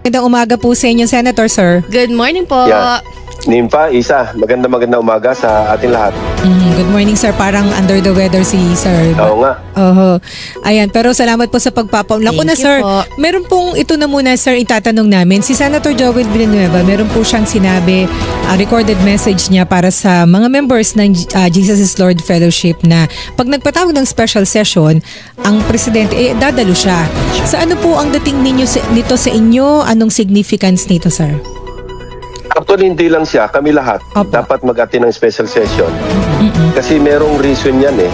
Magandang umaga po sa inyo, Senator, sir. Good morning po. Yeah. Nimpa, Isa, magandang umaga sa ating lahat. Good morning, sir. Parang under the weather si sir. Oo nga. Ayan, pero salamat po sa pagpapaunlak ko na, Thank you sir. po. Meron pong ito na muna, sir, itatanong namin. Si Senator Joel Villanueva, meron po siyang sinabi, recorded message niya para sa mga members ng Jesus is Lord Fellowship na pag nagpatawag ng special session, ang presidente, dadalo siya. Sa ano po ang dating nito sa inyo? Anong significance nito, sir? Actually, hindi lang siya, kami lahat Opo. dapat mag-attend ng special session. Kasi merong reason yan eh.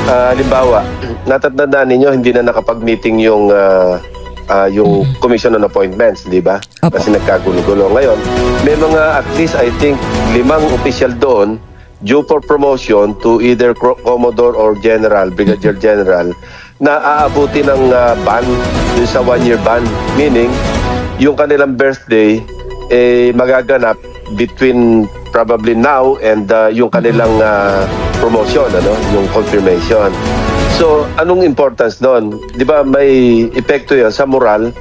Halimbawa, natatandaan ninyo, hindi na nakapag-meeting yung Commission on Appointments, di ba? Opo. Kasi nagkagulo-gulo. Ngayon, may mga at least I think 5 official doon due for promotion to either Commodore or General, Brigadier General, na aabuti ng ban, dun sa 1-year ban. Meaning, yung kanilang birthday magaganap between probably now and yung kanilang promotion, yung confirmation. So, anong importance doon? Di ba may epekto yan sa moral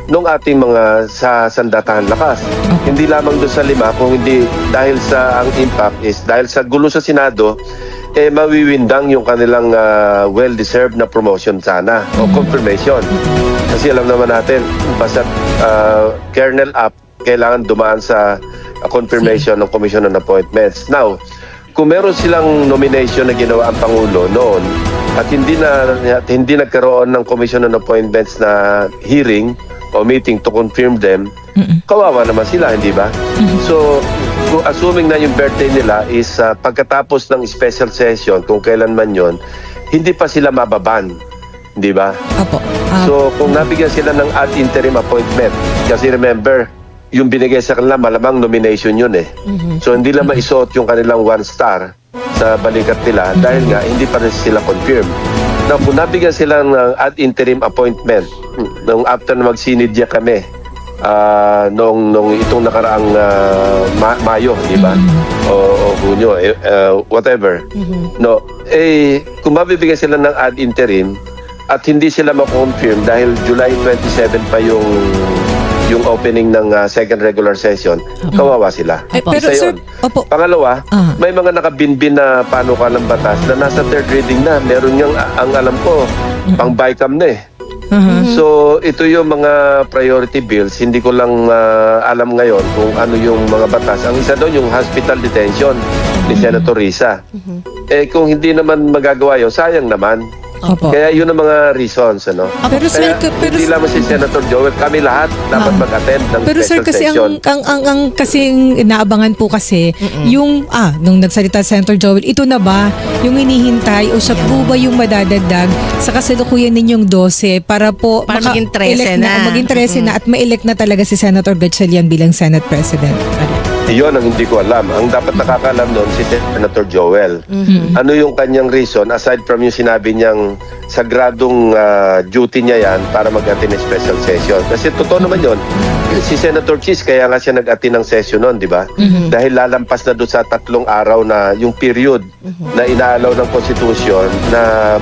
nung ating mga sa sandatahan lakas. Hindi lamang doon sa 5, kung hindi dahil sa ang impact is dahil sa gulo sa Senado, mawiwindang yung kanilang well-deserved na promotion sana o confirmation. Kasi alam naman natin, basta kernel up, kailangan dumaan sa confirmation ng Commission on Appointments. Now, kung meron silang nomination na ginawa ang Pangulo noon at hindi nagkaroon ng Commission on Appointments na hearing o meeting to confirm them, kawawa naman sila, hindi ba? So, kung assuming na yung birthday nila is pagkatapos ng special session, kung kailan man yon, hindi pa sila mababan, hindi ba? Opo. So, kung nabigyan sila ng ad interim appointment, kasi remember, yung binigay sa kanila, malamang nomination yun eh. So, hindi lang maisuot yung kanilang 1 star sa balikat nila dahil nga, hindi pa rin sila confirm. Now, kung nabigyan sila ng ad interim appointment, nung after na magsinidya kami, nung itong nakaraang Mayo, di ba? O Hunyo, whatever. No, kung mabibigyan sila ng ad interim at hindi sila ma-confirm dahil July 27 pa yung opening ng second regular session, kawawa sila. Pero Isa sir, yun. opo. Pangalawa, may mga nakabinbin na panukalang batas na nasa third reading na. Meron niyang, ang alam ko, pang BICAM na eh. So, ito yung mga priority bills. Hindi ko lang alam ngayon kung ano yung mga batas. Ang isa doon, yung hospital detention ni Senator Risa. Kung hindi naman magagawa yun, sayang naman. Opo. Kaya yun ang mga reasons, ano? Pero sir, Kaya hindi lamang si Senator Joel, kami lahat dapat mag-attend ng pero sir, special kasi session. ang kasing inaabangan po kasi yung nung nagsalita si Senator Joel, ito na ba yung hinihintay o siya po ba yung madadagdag sa kasalukuyan ninyong 12 para po Para maging 13 na. maging 13 na at ma-elect na talaga si Senator Gatchalian bilang Senate President. Iyon ang hindi ko alam. Ang dapat nakakalam doon si Senator Joel. Ano yung kanyang reason aside from yung sinabi niyang sagradong duty niya yan para mag-attend ng special session. Kasi totoo naman yun. Si Senator Chis, kaya nga siya nag-attend ng session noon, di ba? Dahil lalampas na doon sa 3 araw na yung period na inaalaw ng Constitution na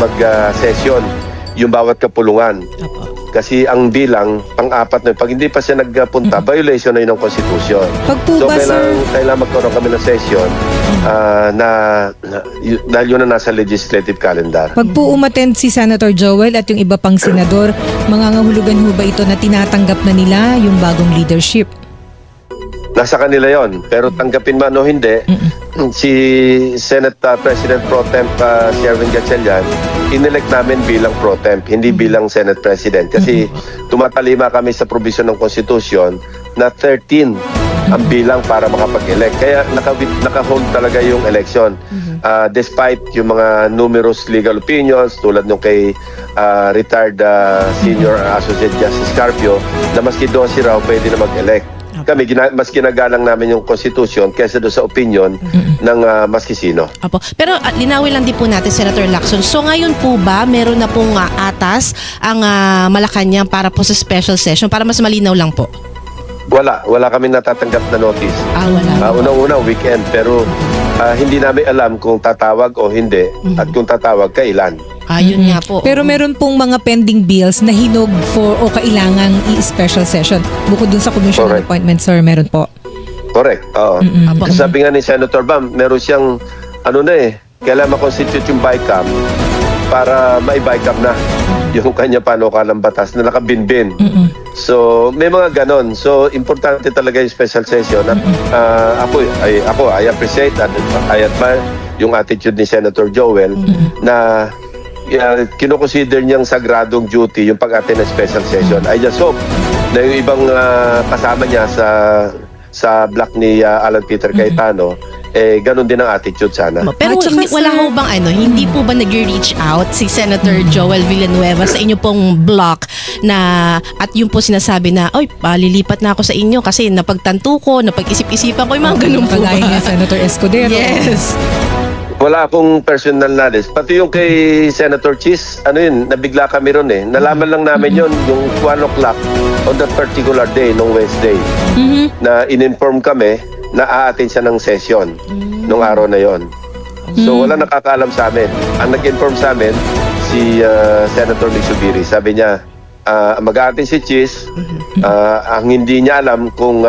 mag-session yung bawat kapulungan. Kasi ang bilang, pang-4 na, pag hindi pa siya nagpunta, violation na yun ng Constitution. Pag po So, ba, sir? kailangan magkaroon kami ng session dahil yun na nasa legislative calendar. Pag po umattend si Senator Joel at yung iba pang senador, mangangahulugan ho ba ito na tinatanggap na nila yung bagong leadership? Nasa kanila yon. Pero tanggapin man o hindi, si Senate President Pro Temp Sherwin Gatchalian, inelect namin bilang Pro Temp, hindi bilang Senate President. Kasi tumatalima kami sa provision ng Constitution na 13 ang bilang para makapag-elect. Kaya naka-hold talaga yung election. Despite yung mga numerous legal opinions tulad nung kay retired Senior Associate Justice Carpio na maski 12 raw pwede na mag-elect. Kami, mas ginagalang namin yung Constitution kaysa doon sa opinion ng maski sino. Apo. Pero linawin lang din po natin, Senator Lacson. So ngayon po ba, meron na pong atas ang Malacanang para po sa special session? Para mas malinaw lang po. Wala kami natatanggap na notice. Wala. Unang-unang weekend, pero hindi namin alam kung tatawag o hindi at kung tatawag, kailan. Ayun nga po. Pero meron pong mga pending bills na hinog for o kailangang i-special session. Bukod dun sa commission Correct. appointment, sir, meron po. Correct. Oo. Apo. Sabi nga ni Senator Bam, meron siyang kailangan ma-constitute yung BICAM para ma-BICAM na yung kanya panukalang batas na nakabinbin. So, may mga ganon. So, importante talaga yung special session. At, I appreciate and I admire yung attitude ni Senator Joel na kinoconsider niyang sagradong duty yung pag-attend ng special session. I just hope na yung ibang kasama niya sa block ni Alan Peter Cayetano, ganun din ang attitude sana. Pero At saka, wala sir, ho bang hindi po ba nag-reach out si Senator Joel Villanueva sa inyo pong block na at yung po sinasabi na, oy, lilipat na ako sa inyo kasi napagtanto ko, napag-isip-isipan ko yung mga ganun po ba? Kagaya ni Senator Escudero. Yes. Wala akong personal knowledge. Pati yung kay Senator Chis, nabigla kami ron eh. Nalaman lang namin yon yung 1 o'clock on that particular day, nung Wednesday, na in-inform kami na a-attend siya ng session nung araw na yon. So wala nakakaalam sa amin. Ang nag-inform sa amin, si Senator Migsubiri. Sabi niya, mag-a-attend si Chis. Ang hindi niya alam kung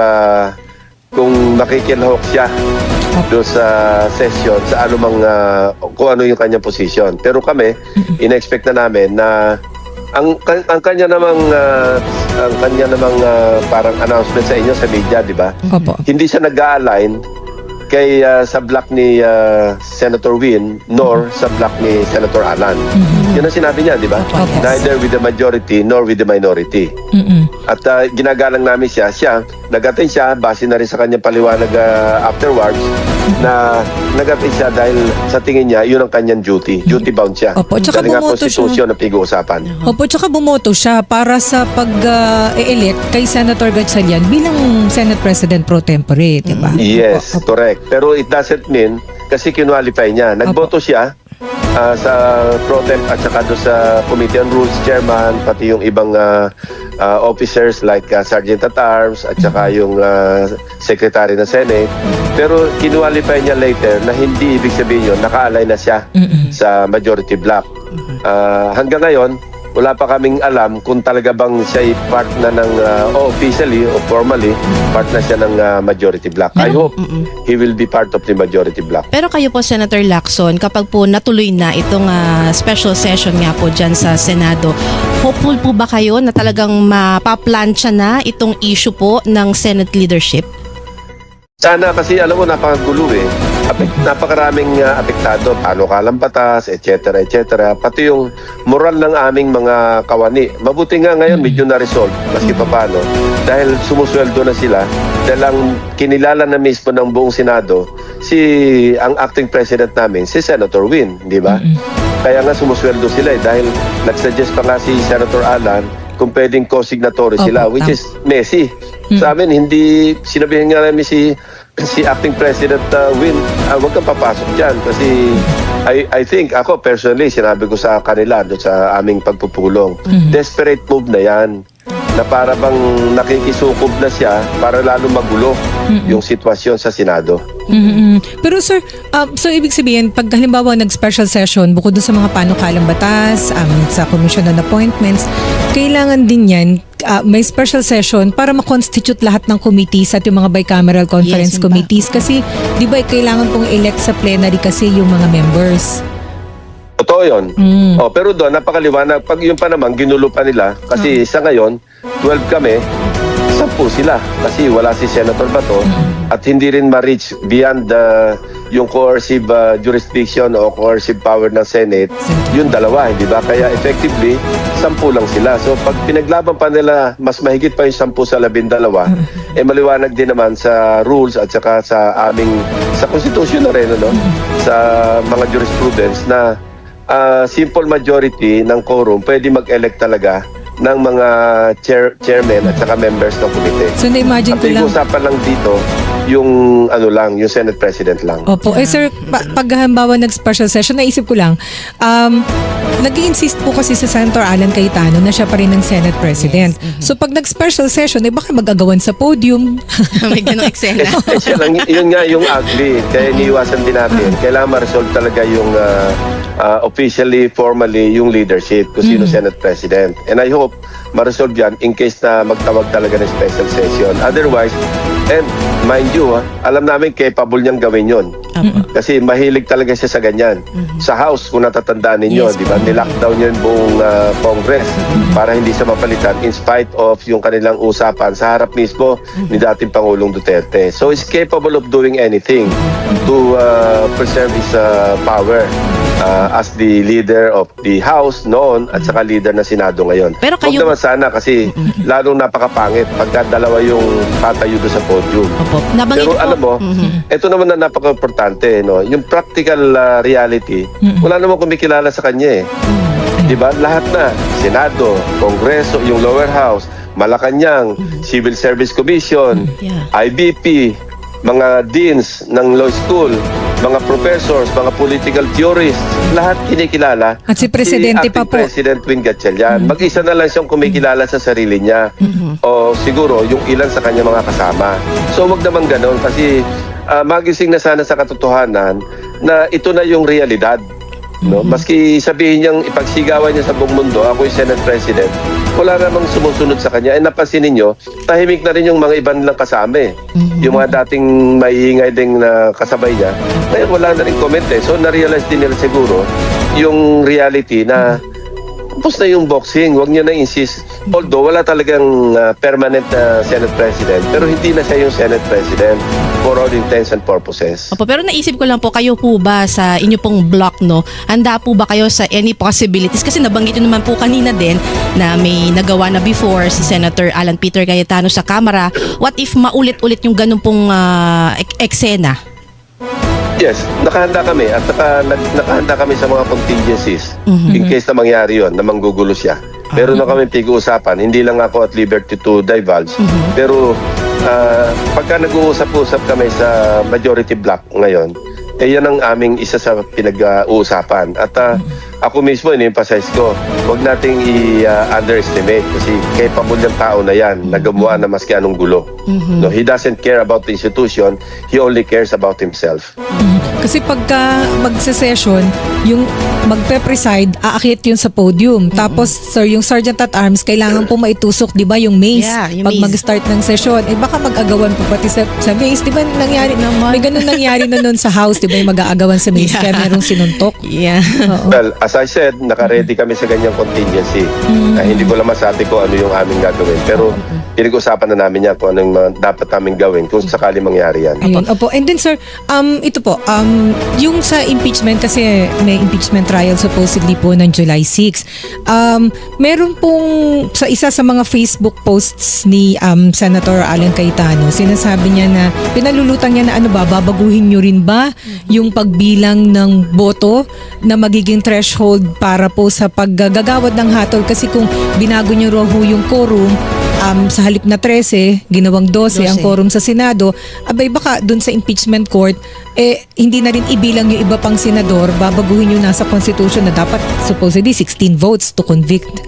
makikilahok siya doon sa session sa anumang kung ano yung kanyang position. Pero kami, in-expect na namin na ang kanya namang parang announcement sa inyo sa media, di ba? Opo. Hindi siya nag-a-align kay sa block ni Senator Win nor sa block ni Senator Alan. Yun ang sinabi niya, di ba? Opo. Neither with the majority nor with the minority. At ginagalang namin siya, nag-attend siya, base na rin sa kanyang paliwanag afterwards, na nag-attend siya dahil sa tingin niya, yun ang kanyang duty. Duty bound siya. Opo, tsaka Dahil nga bumoto konstitusyon na pinag-uusapan. Opo, tsaka bumoto siya para sa pag-elect kay Senator Gatchalian bilang Senate President pro tempore, di ba? Yes, Opo. correct. Pero it doesn't mean, kasi kinwalify niya. Nagboto siya sa pro temp at saka doon sa Committee on Rules Chairman, pati yung ibang officers like Sergeant at Arms at saka yung Secretary ng Senate. Pero kinwalify niya later na hindi ibig sabihin yun, naka-align na siya sa majority block. Hanggang ngayon, wala pa kaming alam kung talaga bang siya part na ng officially o formally part na siya ng majority block. I hope he will be part of the majority block. Pero kayo po, Senator Lacson, kapag po natuloy na itong special session nga po dyan sa Senado, hopeful po ba kayo na talagang mapaplansya na itong issue po ng Senate leadership? Sana, kasi alam mo, napakagulo eh. Napakaraming apektado, panukalang batas, etc. etc. Pati yung moral ng aming mga kawani. Mabuti nga ngayon medyo na-resolve, maski pa paano. Dahil sumusweldo na sila, dahil ang kinilala na mismo ng buong Senado, ang acting president namin, si Senator Win, di ba? Kaya nga sumusweldo sila dahil nagsuggest pa nga si Senator Alan kung pwedeng co-signatory sila, which is messy. Sa amin, hindi, sinabihin nga namin si acting president Win, wag kang papasok dyan kasi I think, ako personally, sinabi ko sa kanila doon sa aming pagpupulong, desperate move na yan, na para bang nakikisukob na siya para lalo magulo yung sitwasyon sa Senado. Pero sir, so ibig sabihin, pag halimbawa nag-special session, bukod doon sa mga panukalang batas, sa Commission on Appointments, kailangan din yan, may special session para ma-constitute lahat ng committees at yung mga bicameral conference Yes, committees. Kasi, di ba, kailangan pong elect sa plenary kasi yung mga members. Totoo yun. Pero doon, napakaliwanag. Pag yun pa naman, ginulo pa nila. Kasi sa ngayon, 12 kami, 10 sila. Kasi wala si Senator Bato. At hindi rin ma-reach beyond yung coercive jurisdiction o coercive power ng Senate. Yung dalawa, hindi ba? Kaya effectively, 10 lang sila. So pag pinaglaban pa nila, mas mahigit pa yung 10 sa 12, maliwanag din naman sa rules at saka sa Constitution na rin, sa mga jurisprudence na simple majority ng quorum pwede mag-elect talaga ng mga chairmen at saka members ng komite. So na-imagine At ko lang, usapan lang dito, yung yung Senate President lang. Opo. Sir, pag halimbawa nag-special session, naisip ko lang, nag-insist po kasi si Senator Alan Cayetano na siya pa rin ang Senate President. So pag nag-special session, baka mag-agawan sa podium. May ganong eksena. Yun nga yung ugly. Kaya iniiwasan din natin. Kailangan ma-resolve talaga yung officially, formally, yung leadership kung sino Senate President. And I hope ma-resolve yan in case na magtawag talaga ng special session. Otherwise, and mind you, alam namin capable niyang gawin yun. Kasi mahilig talaga siya sa ganyan. Sa House, kung natatandaan ninyo, Yes. di ba? Nilockdown niya yung buong Congress para hindi siya mapalitan in spite of yung kanilang usapan sa harap mismo ni dating Pangulong Duterte. So he's capable of doing anything to preserve his power as the leader of the House noon at saka leader ng Senado ngayon. Pero Huwag kayo- naman sana kasi lalong napakapangit pagka dalawa yung tatayo doon sa podium. Opo. Nabanggit Pero po. alam mo, ito naman na napaka-importante, no? Yung practical reality, wala namang kumikilala sa kanya eh. Di ba? Lahat na, Senado, Kongreso, yung lower house, Malacanang, Civil Service Commission, Yeah. IBP, mga deans ng law school, mga professors, mga political theorists, lahat kinikilala. At si Presidente pa po. President Win Gatchalian. Mag-isa na lang siyang kumikilala sa sarili niya. O siguro yung ilan sa kanya mga kasama. So wag naman ganon kasi magising na sana sa katotohanan na ito na yung realidad. No? Maski sabihin niyang ipagsigawan niya sa buong mundo, ako yung Senate President, wala namang sumusunod sa kanya. And napansin ninyo, tahimik na rin yung mga ibang lang kasama eh. Yung mga dating maiingay ding na kasabay niya, ngayon wala na rin comment eh. So na-realize din nila siguro yung reality na tapos na yung boxing, wag niyo na insist. Although wala talagang permanent na Senate President, pero hindi na siya yung Senate President for all intents and purposes. Opo, pero naisip ko lang po, kayo po ba sa inyo pong block, no? Handa po ba kayo sa any possibilities? Kasi nabanggit nyo naman po kanina din na may nagawa na before si Senator Alan Peter Cayetano sa Kamara. What if maulit-ulit yung ganun pong eksena? Yes, nakahanda kami at nakahanda kami sa mga contingencies in case na mangyari yon, na manggugulo siya. Meron na kami pag-uusapan, hindi lang ako at liberty to divulge. Pero pagka nag-uusap-usap kami sa majority block ngayon, yan ang aming isa sa pinag-uusapan. At ako mismo, in-emphasize ko, huwag nating i-underestimate kasi capable yung tao na yan na gumawa na maski anong gulo. No, he doesn't care about the institution, he only cares about himself. Kasi pagka magse-session, yung magpe-preside, aakyat yun sa podium. Tapos, sir, yung Sergeant at Arms, kailangan po maitusok, di ba, yung mace. Yeah, yung pag mace. mag-start ng session. Baka mag-agawan po pati sa mace. Di ba, nangyari, may ganun nangyari na nun sa House, di ba, yung mag-aagawan sa mace, kaya merong sinuntok. Yeah. Oo. Well, as I said, naka-ready kami sa ganyang contingency. Hindi ko lang masabi ko ano yung aming gagawin. Pero pinag-usapan na namin yan kung anong dapat namin gawin kung sakali mangyari yan. Ayun, opo. And then sir, ito po, yung sa impeachment kasi may impeachment trial supposedly po ng July 6. Meron pong sa isa sa mga Facebook posts ni Senator Alan Cayetano, sinasabi niya na pinalulutang niya na babaguhin niyo rin ba yung pagbilang ng boto na magiging threshold para po sa paggagawad ng hatol kasi kung binago niyo raw yung quorum sa halip na 13, ginawang 12 ang quorum sa Senado, abay baka dun sa impeachment court, hindi na rin ibilang yung iba pang senador, babaguhin yung nasa constitution na dapat supposedly 16 votes to convict.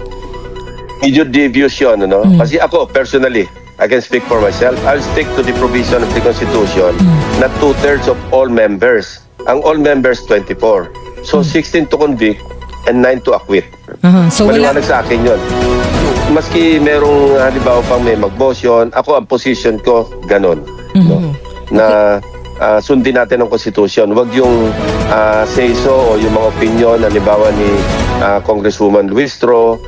Medyo devious yun, ano? Kasi ako, personally, I can speak for myself. I'll stick to the provision of the Constitution na 2/3 of all members. Ang all members, 24. So, 16 to convict and 9 to acquit. So wala. Maliwanag sa akin yun. Maski merong halimbawa pang may mag-motion, ako ang position ko, ganon. No? Na sundin natin ang Constitution. Huwag yung say-so o yung mga opinion, halimbawa ni Congresswoman Luistro,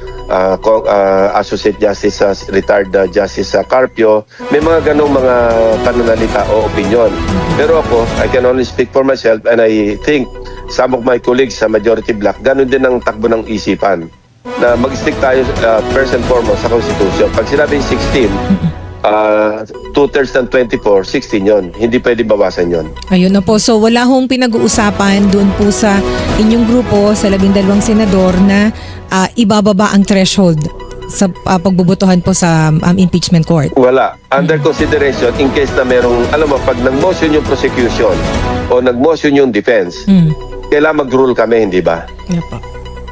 Associate Justice, retired Justice Carpio, may mga ganong mga pananalita o opinion. Pero ako, I can only speak for myself and I think some of my colleagues sa majority block, ganun din ang takbo ng isipan na mag-stick tayo first and foremost sa Constitution. Pag sinabing 16, 2/3 ng 24, 16 yon. Hindi pwede bawasan yon. Ayun na po. So wala hong pinag-uusapan doon po sa inyong grupo, sa 12 senador na ibababa ang threshold sa pagbubutuhan po sa impeachment court? Wala. Under consideration in case na merong, alam mo, pag nag-motion yung prosecution o nag-motion yung defense, kailangan mag-rule kami, hindi ba? Opo.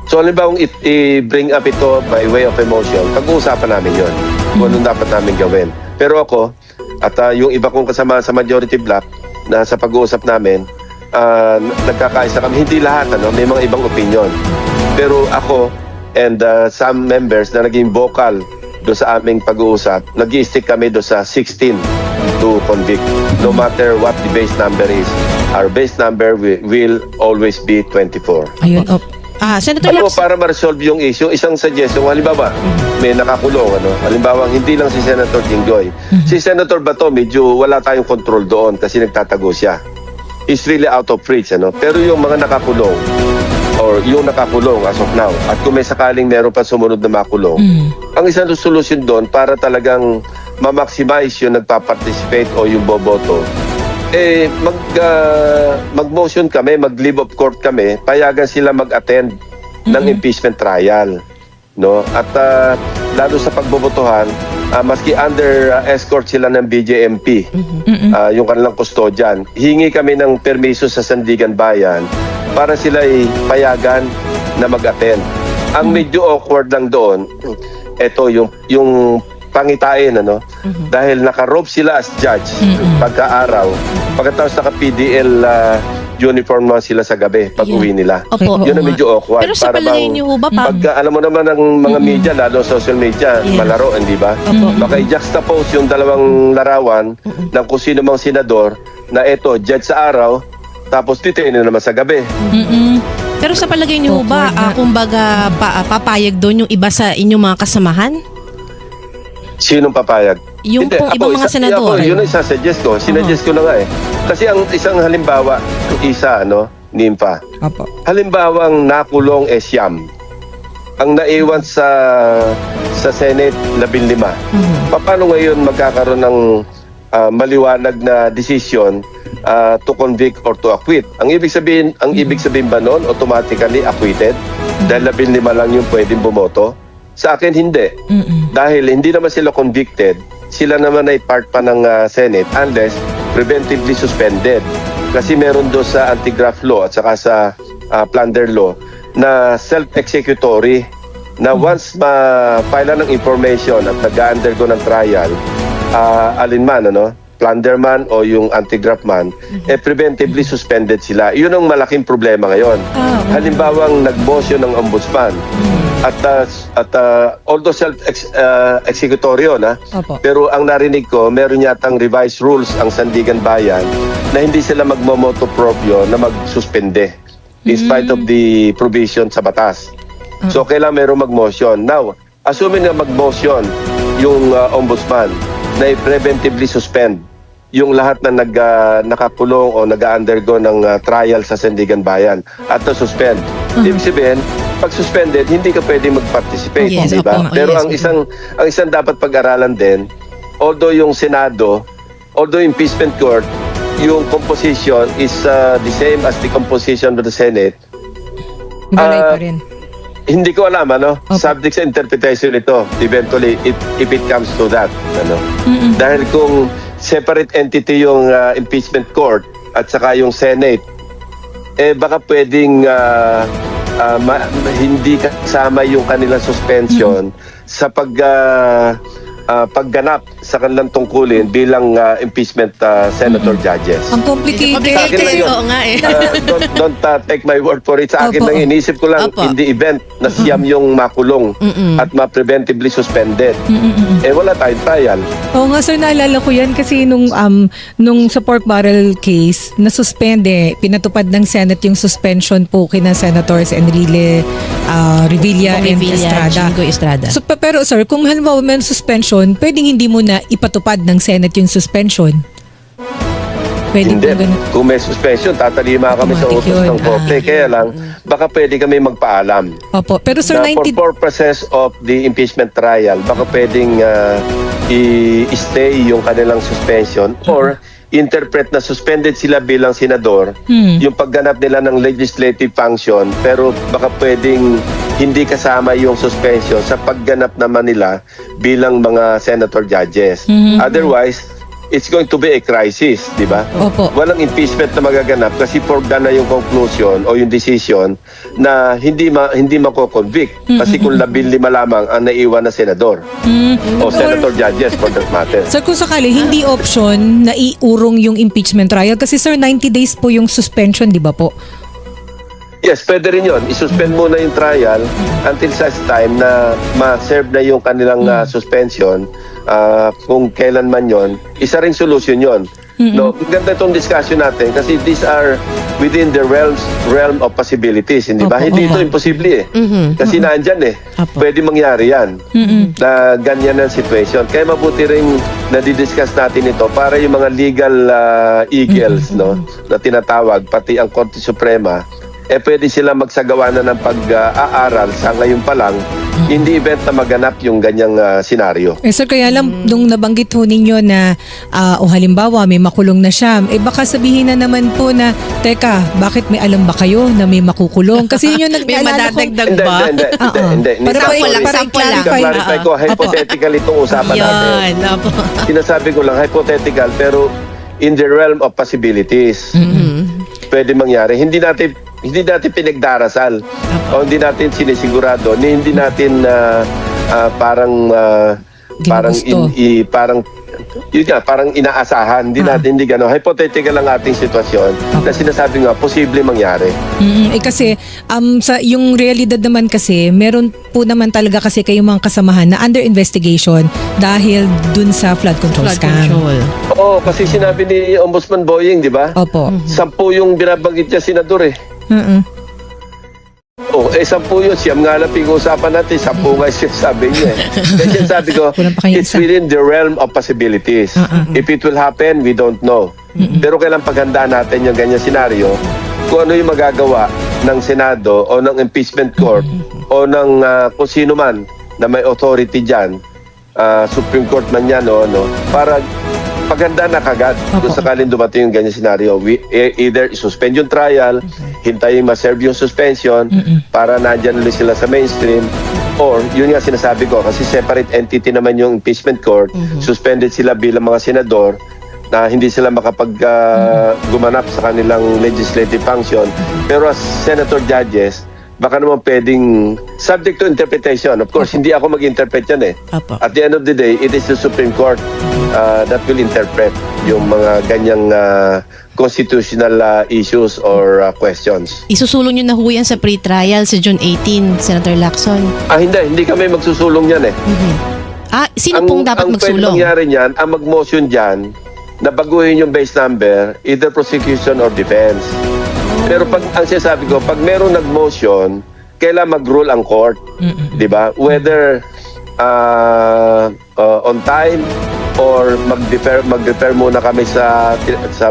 So, halimbawa, i-bring up ito by way of emotion, pag-uusapan namin yun. Kung anong dapat namin gawin. Pero ako, at yung iba kong kasama sa majority block, na sa pag-uusap namin, nagkakaisa kami. Hindi lahat, may mga ibang opinion. Pero ako and some members na naging vocal do sa aming pag-uusap, nag-i-stick kami do sa 16 to convict. No matter what the base number is, our base number will always be 24. Ayun. Senator Ano, Lacson, para ma-resolve yung issue, isang suggestion, halimbawa, may nakakulong, halimbawa, hindi lang si Senator Jinggoy. Si Senator Bato, medyo wala tayong control doon kasi nagtatago siya. He's really out of reach, Pero yung mga nakakulong, or yung nakakulong as of now, at kung may sakaling meron pa sumunod na makulong, ang isang solusyon doon para talagang ma-maximize yung nagpa-participate o yung boboto, mag-motion kami, mag-leave of court kami, payagan sila mag-attend ng impeachment trial. No? At lalo sa pagbobotohan, maski under escort sila ng BJMP, yung kanilang custodian, hingi kami ng permiso sa Sandigan Bayan para sila ay payagan na mag-attend. Ang medyo awkward lang doon, ito yung pangitain, dahil naka-robe sila as judge pagka-araw, pagkatapos naka-PDL uniform naman sila sa gabi pag uwi nila. Opo. Yun ang medyo awkward. Pero sa palagay niyo ba, pagka, alam mo naman ng mga media, lalo social media, malaro, hindi ba? Baka i-juxtapose yung dalawang larawan ng kung sino mang senador na eto, judge sa araw, tapos titinin naman sa gabi. Pero sa palagay niyo ba, kumbaga papayag doon yung iba sa inyong mga kasamahan? Sinong papayag? Yung pong ibang mga senador. Yun ang isasuggest ko. Sinuggest ko na nga eh. Kasi ang isang halimbawa, Nimpa. Opo. Halimbawang nakulong Siyam. Ang naiwan sa Senate, 15. Paano ngayon magkakaroon ng maliwanag na decision to convict or to acquit? Ang ibig sabihin ba noon, automatically acquitted? Dahil 15 lang yung pwedeng bumoto? Sa akin, hindi. Dahil hindi naman sila convicted, sila naman ay part pa ng Senate unless preventively suspended. Kasi meron doon sa anti-graft law at saka sa plunder law na self-executory na once ma-file ng information at nag-undergo ng trial, alinman, plunder man o yung anti-graft man, preventively suspended sila. Yun ang malaking problema ngayon. Halimbawang nag-motion ng ombudsman, at although self-executory pero ang narinig ko, meron yatang revised rules ang Sandigan Bayan na hindi sila magmomoto proprio na magsuspende in spite of the provision sa batas. So, kailangan meron mag-motion. Now, assuming na mag-motion yung ombudsman na preventively suspend yung lahat na nakakulong o nag-undergo ng trial sa Sandigan Bayan at na-suspend. Ibig sabihin, pag suspended, hindi ka pwede mag-participate, di ba? Pero ang isang dapat pag-aralan din, although yung Senado, although impeachment court, yung composition is the same as the composition of the Senate. Balay pa rin. Hindi ko alam, subject sa interpretation ito, eventually, if it comes to that. Dahil kung separate entity yung impeachment court at saka yung Senate, baka pwedeng hindi kasama yung kanilang suspension sa pagganap sa kanilang tungkulin bilang impeachment senator judges. Ang complicated. Oo nga eh. Don't take my word for it. Sa akin Opo. lang, inisip ko lang in the event na siyam yung makulong at ma-preventively suspended. Wala tayong trial. Oo nga sir, naalala ko yan kasi nung sa pork barrel case, na-suspend pinatupad ng Senate yung suspension po kina Senators Enrile, Revilla and Estrada. Jingo Estrada. So, pero sir, kung halimbawa may suspension, pwedeng hindi mo na ipatupad ng Senate yung suspension. Pwedeng Hindi. po ganun. Kung may suspension, tatalima kami sa Automatic utos yun. ng korte. Kaya lang, baka pwede kami magpaalam. Opo. Pero sir, Na for purposes of the impeachment trial, baka pwedeng i-stay yung kanilang suspension or interpret na suspended sila bilang senador yung pagganap nila ng legislative function, pero baka pwedeng hindi kasama yung suspension sa pagganap naman nila bilang mga senator judges. Otherwise, it's going to be a crisis, di ba? Opo. Walang impeachment na magaganap kasi foregone na yung conclusion o yung decision na hindi mako-convict kasi kung 15 lamang ang naiwan na senador o senator judges for that matter. Sir, kung sakali, hindi option na iurong yung impeachment trial kasi sir, 90 days po yung suspension, di ba po? Yes, pwede rin yun. I-suspend muna yung trial until such time na ma-serve na yung kanilang suspension. Kung kailan man yon, isa ring solution yon. No, ganda itong discussion natin kasi these are within the realm of possibilities, hindi ba? Opo, Hindi opo. ito imposible kasi naandyan Opo. Pwede mangyari yan na ganyan ang situation. Kaya mabuti rin nadidiscuss natin ito para yung mga legal eagles no, na tinatawag, pati ang Korte Suprema, pwede sila magsagawa na ng pag-aaral sa ngayon pa lang in the event na maganap yung ganyang senaryo. Sir, kaya lang, nung nabanggit ho ninyo na, halimbawa, may makulong na siya, baka sabihin na naman po na, teka, bakit may alam ba kayo na may makukulong? Kasi yun yung May nag-aalala ko. madadagdag Hindi, ba? hindi. Para Sample po- lang, para sample lang. i-clarify. Clarify ko, hypothetical itong usapan natin. Yan. Apo. Sinasabi ko lang, hypothetical, pero in the realm of possibilities. Pwede mangyari. Hindi natin pinagdarasal o hindi natin sinisigurado, hindi natin parang Ginugusto. parang inaasahan. Hindi gano'n. Hypothetical ang ating sitwasyon na sinasabi nga, posible mangyari. Kasi sa yung realidad naman kasi, meron po naman talaga kasi kayong mga kasamahan na under investigation dahil dun sa flood control Flood scam. control. Oo, kasi sinabi ni Ombudsman Boying, di ba? Opo. 10 yung binabanggit niya senador eh. Oh, 10 yun. Siyam nga lang pinag-uusapan natin. 10 nga siya sabi niya eh. Kasi sabi ko, Kulang pa kayo it's isa. within the realm of possibilities. If it will happen, we don't know. Pero kailan paghandaan natin yung ganyan senaryo, kung ano yung magagawa ng Senado o ng impeachment court o ng kung sino man na may authority dyan, Supreme Court man yan o ano, para paghandaan na kagad kung sakaling dumating yung ganyan senaryo. Either suspend yung trial, hintayin ma-serve yung suspension para nandyan ulit sila sa mainstream, or yun nga sinasabi ko, kasi separate entity naman yung impeachment court, suspended sila bilang mga senador na hindi sila makapag gumanap sa kanilang legislative function. Pero as senator judges, baka naman pwedeng subject to interpretation. Of course, hindi ako mag-interpret yan eh. Apo. At the end of the day, it is the Supreme Court that will interpret yung mga ganyang constitutional issues or questions. Isusulong nyo na ho yan sa pre-trial sa June 18, Senator Lacson. Hindi kami magsusulong yan eh. Sino pong dapat Ang pwede magsulong? mangyari niyan, ang mag-motion dyan, na baguhin yung base number, either prosecution or defense. Pero pag ang sinasabi ko, pag merong nag-motion, kailan mag-rule ang court, 'di ba? Whether on time or mag-defer muna kami sa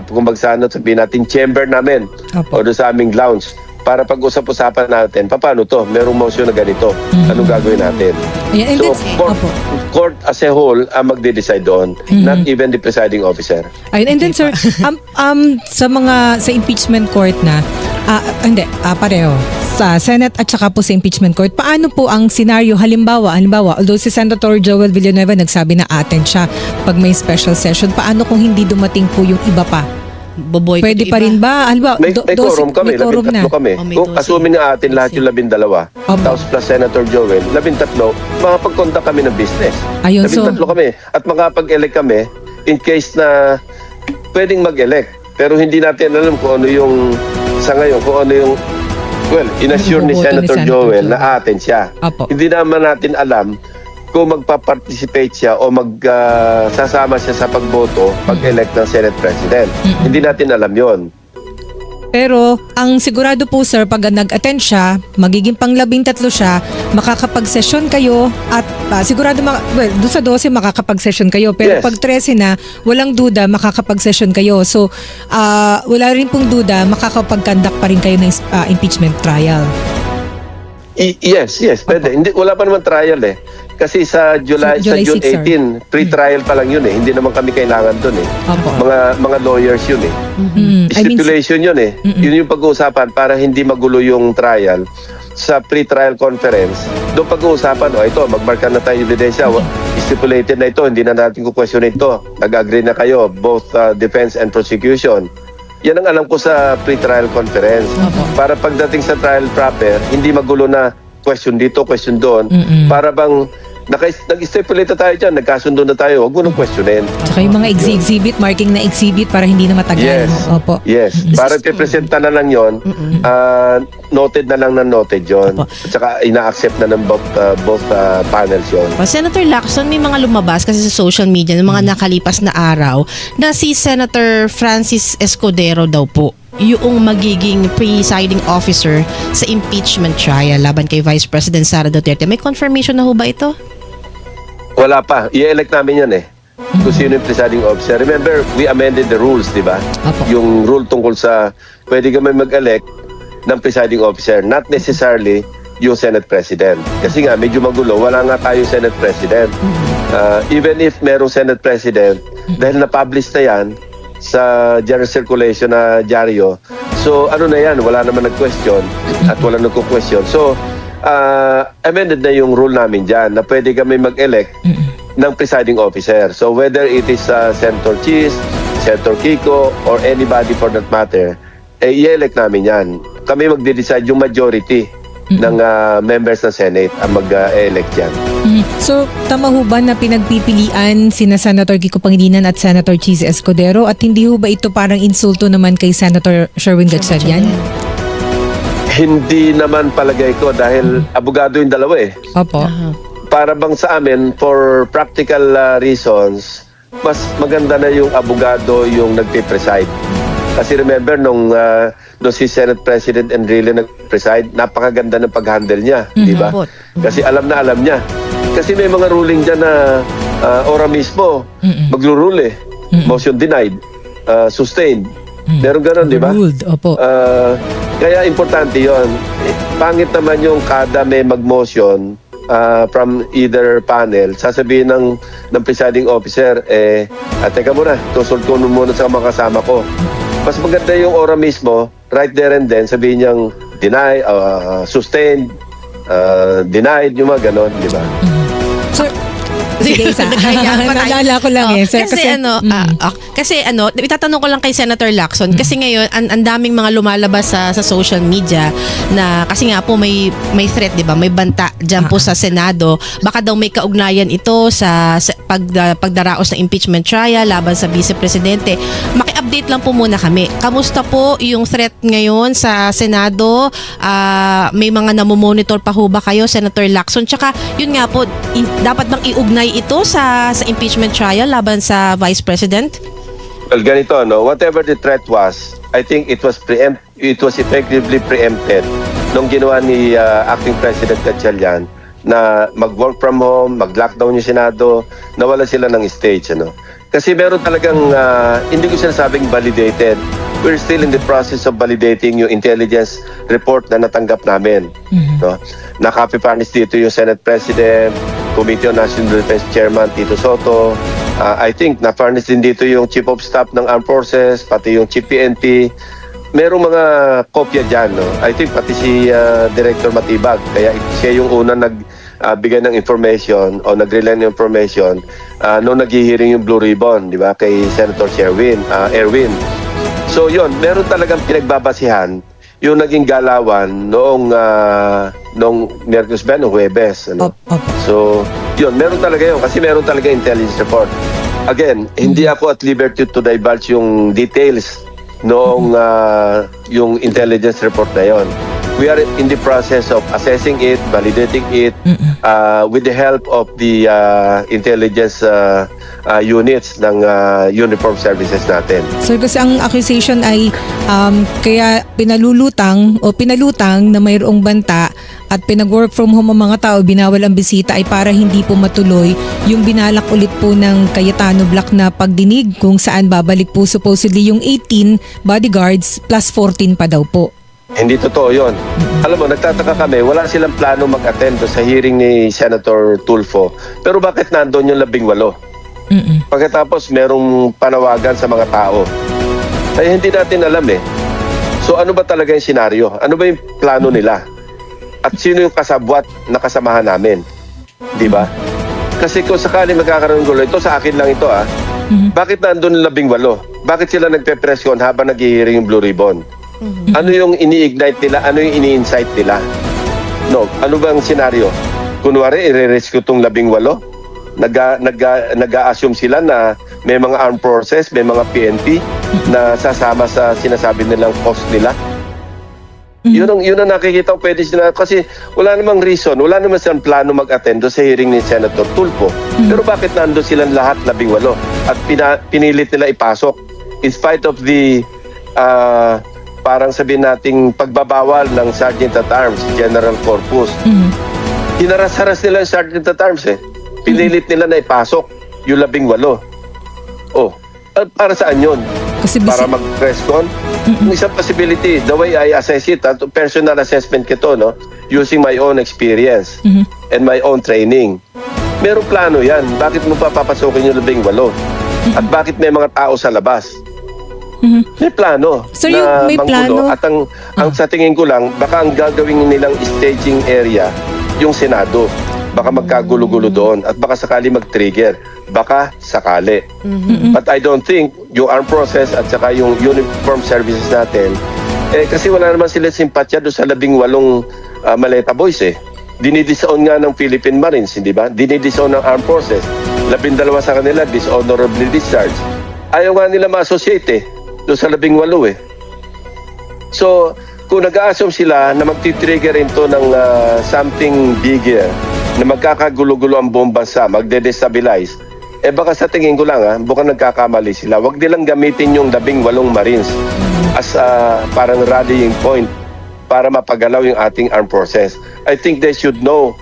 kung magsano, sabihin natin chamber namin Opo. o doon sa aming lounge para pag-usap-usapan natin, paano to? Merong motion na ganito. Anong gagawin natin? Ayan, and So, then, court as a whole ang magde-decide doon, not even the presiding officer. ayun, and then sir, sa impeachment court na, pareho, sa Senate at saka po sa impeachment court, paano po ang senaryo, halimbawa, although si Senator Joel Villanueva nagsabi na attend siya pag may special session, paano kung hindi dumating po yung iba pa? Boboy Pwede pa rin ba? Halimbawa, May quorum kami, may quorum na. 13 kami. may Kung 12. assuming na atin lahat yung 12, tapos plus Senator Joel, 13, makapag-conduct kami ng business. Ayun, 13 kami. At makapag-elect kami in case na pwedeng mag-elect. Pero hindi natin alam kung ano yung, sa ngayon, kung ano yung, inassure ni Iboboto ni Senator Senator Joel Joel. na atin siya. Apo. Hindi naman natin alam kung magpa-participate siya o sasama siya sa pagboto pag-elect ng Senate President. Hindi natin alam yon. Pero ang sigurado po sir, pag nag-attend siya, magiging pang-13 siya, makakapag-session kayo at sigurado, doon sa 12 makakapag-session kayo. Pero Yes. pag 13 na, walang duda, makakapag-session kayo. So, wala rin pong duda, makakapag-conduct pa rin kayo ng impeachment trial. Yes, pwede. Hindi, wala pa naman trial eh. Kasi sa July June 6, sir. 18, pre-trial pa lang yun eh. Hindi naman kami kailangan doon eh. Opo. Mga lawyers yun eh. I mean, Stipulation yun eh. Yun yung pag-uusapan para hindi magulo yung trial. sa pre-trial conference, doon pag-uusapan, ito, magmarka na tayo ebidensya, stipulated na ito, hindi na natin kukwestiyon ito. Nag-agree na kayo, both defense and prosecution. Yan ang alam ko sa pre-trial conference. Para pagdating sa trial proper, hindi magulo na question dito, question doon. Para bang nag-stipulate na tayo dyan, nagkasundo na tayo, huwag mo nang questionin. Tsaka yung mga exhibit, marking na exhibit para hindi na matagal. Yes. Opo. Yes. Para pipresenta na lang yon, noted na lang na noted yon. At saka ina-accept na ng both panels yon. Senator Lacson, may mga lumabas kasi sa social media ng mga nakalipas na araw na si Senator Francis Escudero daw po yung magiging presiding officer sa impeachment trial laban kay Vice President Sara Duterte. May confirmation na ho ba ito? Wala pa. I-elect namin yan kung sino yung presiding officer. Remember, we amended the rules, di ba? Apo. Yung rule tungkol sa pwede kami mag-elect ng presiding officer, not necessarily yung Senate President. Kasi nga, medyo magulo. Wala nga tayo Senate President. Even if merong Senate President, dahil na-publish na yan sa general circulation na dyaryo, so ano na yan, wala naman nag-question at wala nagko-question. So, amended na yung rule namin dyan na pwede kami mag-elect ng presiding officer. So whether it is Senator Cheese, Senator Kiko, or anybody for that matter, i-elect namin yan. Kami magde-decide yung majority ng members ng Senate ang mag-elect yan. So, tama ho ba na pinagpipilian sina Senator Kiko Pangilinan at Senator Cheese Escudero at hindi ho ba ito parang insulto naman kay Senator Sherwin Gatchalian? Hindi naman palagay ko dahil abogado yung dalawa Opo. Para bang sa amin, for practical reasons, mas maganda na yung abogado yung nagpe-preside. Kasi remember, nung si Senate President Enrile nag-preside, napakaganda ng pag-handle niya, di ba? Kasi alam niya. Kasi may mga ruling dyan na ora mismo, magro-rule Motion denied, sustained. Meron ganun, di ba? Ruled, opo. Kaya importante yon. Pangit naman yung kada may mag-motion from either panel, sasabihin ng presiding officer, teka muna, consult ko muna sa mga kasama ko. Mas maganda yung ora mismo, right there and then, sabihin niyang deny, sustained, denied, yung mga ganon, di ba? Sir, sige, isa. Naalala ko lang sir. Kasi itatanong ko lang kay Senator Lacson kasi ngayon ang daming mga lumalabas sa social media na kasi nga po may threat, 'di ba? May banta diyan po sa Senado. Baka daw may kaugnayan ito sa pagdaraos ng impeachment trial laban sa Vice Presidente. Maki-update lang po muna kami. Kamusta po yung threat ngayon sa Senado? May mga namomonitor pa ho ba kayo, Senator Lacson? Tsaka yun nga po, dapat bang iugnay ito sa impeachment trial laban sa Vice President? Well, ganito, whatever the threat was, I think it was effectively preempted nung ginawa ni Acting President Gatchalian na mag-work from home, mag-lockdown yung Senado, nawala sila ng stage. Kasi meron talagang, hindi ko sinasabing validated. We're still in the process of validating yung intelligence report na natanggap namin. Naka-furnish dito yung Senate President, Committee on National Defense Chairman Tito Soto. I think na-furnish din dito yung Chief of Staff ng Armed Forces, pati yung Chief PNP. Merong mga kopya dyan. I think pati si Director Matibag. Kaya siya yung una nagbigay ng information o nag-relay ng information nung nag-hearing yung Blue Ribbon, di ba, kay Senator Erwin. So yun, meron talagang pinagbabasihan yung naging galawan noong Miyerkules ba, noong Huwebes. So, yun, meron talaga yun kasi meron talaga intelligence report. Again, hindi ako at liberty to divulge yung details noong yung intelligence report na yun. We are in the process of assessing it, validating it with the help of the intelligence units ng uniform services natin. Sir, kasi ang accusation ay kaya pinalutang na mayroong banta at pinag-work from home ang mga tao, binawal ang bisita ay para hindi po matuloy yung binalak ulit po ng Cayetano Black na pagdinig kung saan babalik po supposedly yung 18 bodyguards plus 14 pa daw po. Hindi totoo yun. Alam mo, nagtataka kami, wala silang plano mag-attend sa hearing ni Senator Tulfo. Pero bakit nandun yung 18? Pagkatapos merong panawagan sa mga tao. Ay hindi natin alam So ano ba talaga yung senaryo? Ano ba yung plano nila? At sino yung kasabwat na kasamahan namin? Di ba? Kasi kung sakali magkakaroon ng gulo, ito sa akin lang ito bakit nandun 18? Bakit sila nagpe-press con habang nag-hearing yung Blue Ribbon? Ano yung ini-ignite nila? Ano yung ini-incite nila? No, ano bang senaryo? Kunwari, i-rescue itong 18? Nag-a-assume sila na may mga armed forces, may mga PNP na sasama sa sinasabi nilang post nila. Yun ang nakikita ko pwede sila kasi wala namang reason, wala naman silang plano mag-attend doon sa hearing ni Senator Tulfo. Pero bakit nandun silang lahat 18 at pinilit nila ipasok in spite of the parang sabihin nating pagbabawal ng Sergeant at Arms, General Corpus. Hinaras-haras nila yung Sergeant at Arms Pinilit nila na ipasok yung 18. Oh, para saan yun? Kasi Para mag-press con? Isang possibility, the way I assess it, personal assessment kito, no? Using my own experience and my own training. Merong plano yan. Bakit mo papapasokin yung 18? At bakit may mga tao sa labas? May plano Sir, na yung may manggulo. plano- At ang sa tingin ko lang, baka ang gagawin nilang staging area yung Senado. Baka magkagulo-gulo doon at baka sakali mag-trigger. Baka sakali. But I don't think yung armed process at saka yung uniform services natin, kasi wala naman sila simpatya doon sa 18 maleta boys Dinidisown nga ng Philippine Marines, hindi ba? Dinidisown ng armed forces. 12 sa kanila, dishonorably discharged. Ayaw nga nila ma-associate doon sa 18 So, kung nag-a-assume sila na magti-trigger ito ng something bigger, na magkakagulo-gulo ang buong bansa, magde-destabilize, baka sa tingin ko lang, baka nagkakamali sila. Huwag nilang gamitin yung 18 Marines as parang rallying point para mapagalaw yung ating armed forces. I think they should know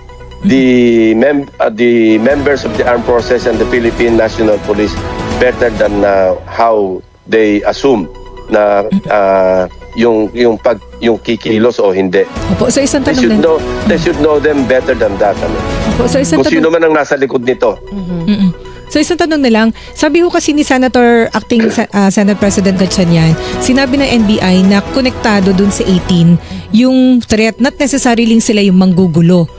the members of the armed forces and the Philippine National Police better than how they assume na yung kikilos o hindi. Opo, sa isang They tanong should know them better than that. Opo, sa isang Kung sino man ang nasa likod nito. So isang tanong na lang, sabi ko kasi ni Senator Acting Senate President Gatchalian, sinabi ng NBI na konektado dun sa 18 yung threat, not necessarily sila yung manggugulo,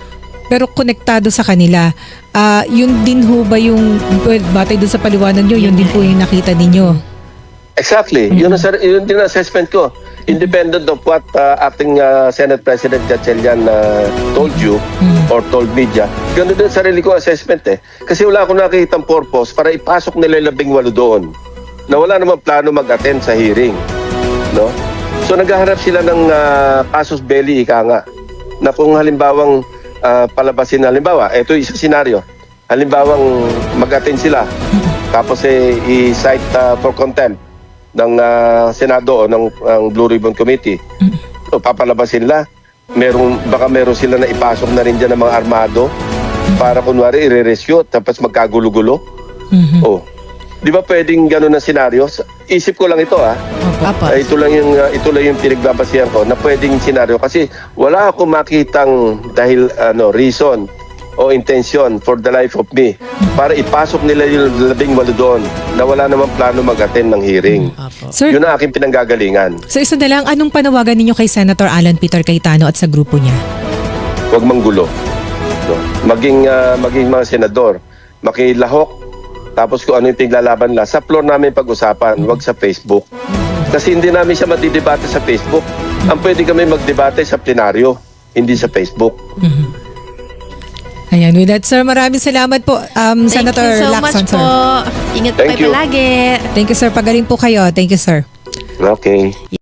pero konektado sa kanila. Yun din ho ba yung, batay dun sa paliwanag nyo, yun din po yung nakita ninyo? Exactly. Yun din ang assessment ko. Independent of what Acting Senate President Gatchalian told you or told media, ganun din sarili ko assessment Kasi wala akong nakikitang purpose para ipasok nila yung 18 doon na wala namang plano mag-attend sa hearing. No? So naghaharap sila ng casus belli, ika nga, na kung halimbawang palabasin, halimbawa, ito yung isang senaryo, halimbawang mag-attend sila, tapos i-cite for contempt ng Senado o ng Blue Ribbon Committee. So, papalabasin nila. Baka meron sila na ipasok na rin dyan ng mga armado para kunwari i-rescue tapos magkagulo-gulo. Oh. Di ba pwedeng gano'n na senaryo? Isip ko lang ito Ito lang yung pinagbabasihan ko na pwedeng senaryo kasi wala akong makitang dahil reason o intention for the life of me para ipasok nila yung 18 doon na wala namang plano mag-attend ng hearing. Sir, Yun ang aking pinanggagalingan. so isa na lang, anong panawagan ninyo kay Senator Alan Peter Cayetano at sa grupo niya? Huwag manggulo. No? Maging mga senador, makilahok, tapos kung ano yung piglalaban nila, sa floor namin pag-usapan, huwag sa Facebook. Kasi hindi namin siya madidebate sa Facebook. Ang pwede kami magdebate sa plenaryo, hindi sa Facebook. Ayan, with that, sir, maraming salamat po, Senator Thank you so Lacson, much sir. po. Ingat po Thank kayo you. palagi. Thank you, sir. Pagaling po kayo. Thank you, sir. Okay.